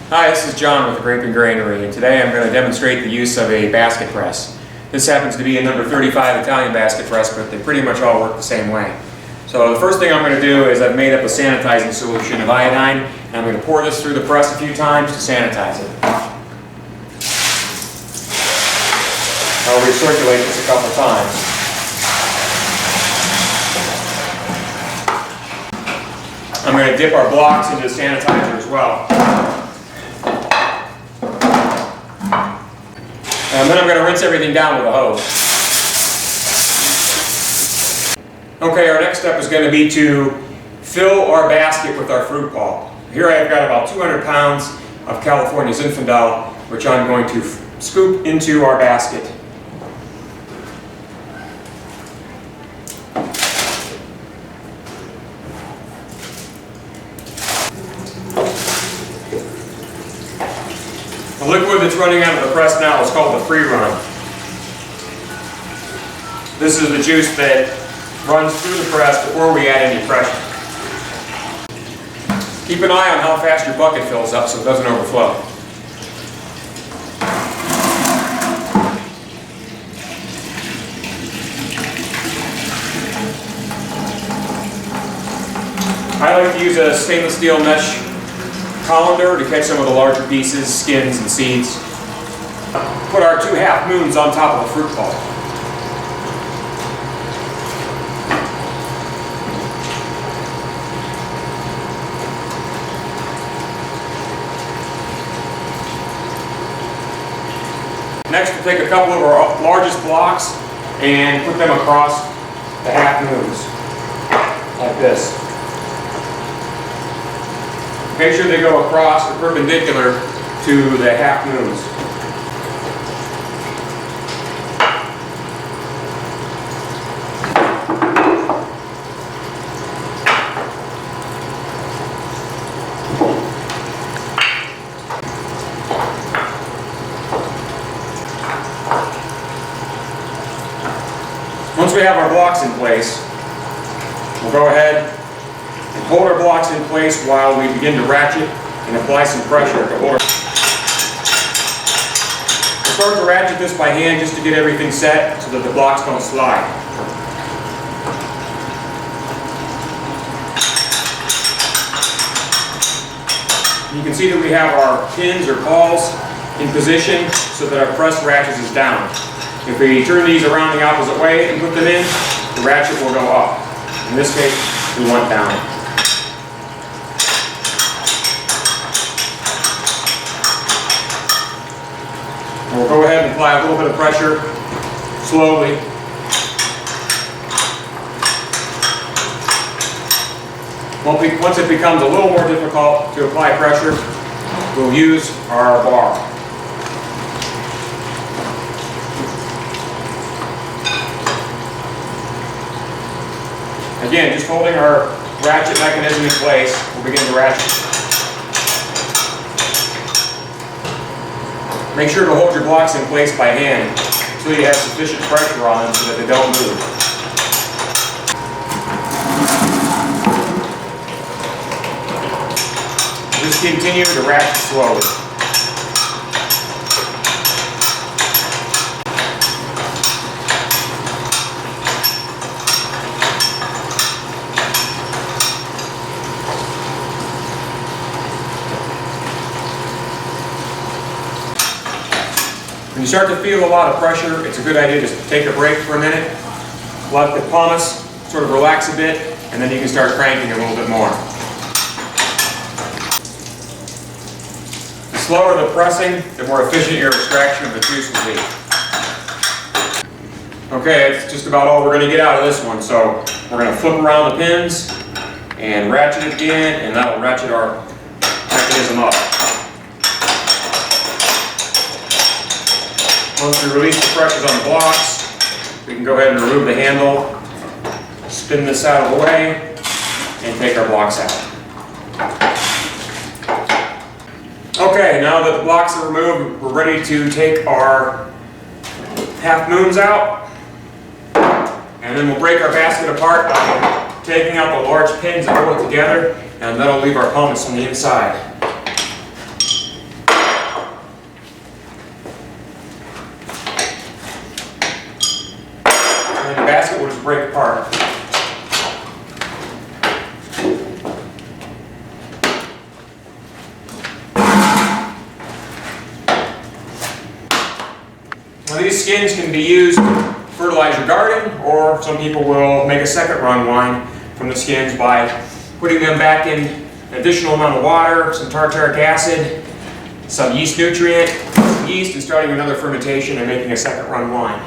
Hi, this is John with Grape and Granary, and today I'm going to demonstrate the use of a basket press. This happens to be a number 35 Italian basket press, but they pretty much all work the same way. So the first thing I'm going to do is I've made up a sanitizing solution of iodine, and I'm going to pour this through the press a few times to sanitize it. I'll recirculate this a couple times. I'm going to dip our blocks into the sanitizer as well. And then I'm going to rinse everything down with a hose. Okay, our next step is going to be to fill our basket with our fruit pulp. Here I've got about 200 pounds of California Zinfandel, which I'm going to scoop into our basket. The liquid that's running out of the press now is called the free run. This is the juice that runs through the press before we add any pressure. Keep an eye on how fast your bucket fills up so it doesn't overflow. I like to use a stainless steel mesh colander to catch some of the larger pieces, skins, and seeds. Put our 2 half moons on top of the fruit pulp. Next, we'll take a couple of our largest blocks and put them across the half moons, like this. Make sure they go across or perpendicular to the half moons. Once we have our blocks in place, we'll go ahead and hold our blocks in place while we begin to ratchet and apply some pressure to hold our... We'll start to ratchet this by hand just to get everything set so that the blocks don't slide. You can see that we have our pins or balls in position so that our press ratchet is down. If we turn these around the opposite way and put them in, the ratchet will go up. In this case, we want down. We'll go ahead and apply a little bit of pressure slowly. Once it becomes a little more difficult to apply pressure, we'll use our bar. Again, just holding our ratchet mechanism in place, we'll begin to ratchet. Make sure to hold your blocks in place by hand until you have sufficient pressure on them so that they don't move. Just continue to ratchet slowly. When you start to feel a lot of pressure, it's a good idea to take a break for a minute, let the pomace sort of relax a bit, and then you can start cranking a little bit more. The slower the pressing, the more efficient your extraction of the juice will be. Okay, that's just about all we're going to get out of this one, so we're going to flip around the pins and ratchet it again, and that'll ratchet our mechanism up. Once we release the pressures on the blocks, we can go ahead and remove the handle, spin this out of the way, and take our blocks out. Okay, now that the blocks are removed, we're ready to take our half moons out, and then we'll break our basket apart by taking out the large pins and hold it together, and that'll leave our pomace on the inside. Now these skins can be used to fertilize your garden, or some people will make a second run wine from the skins by putting them back in an additional amount of water, some tartaric acid, some yeast nutrient, yeast, and starting another fermentation and making a second run wine.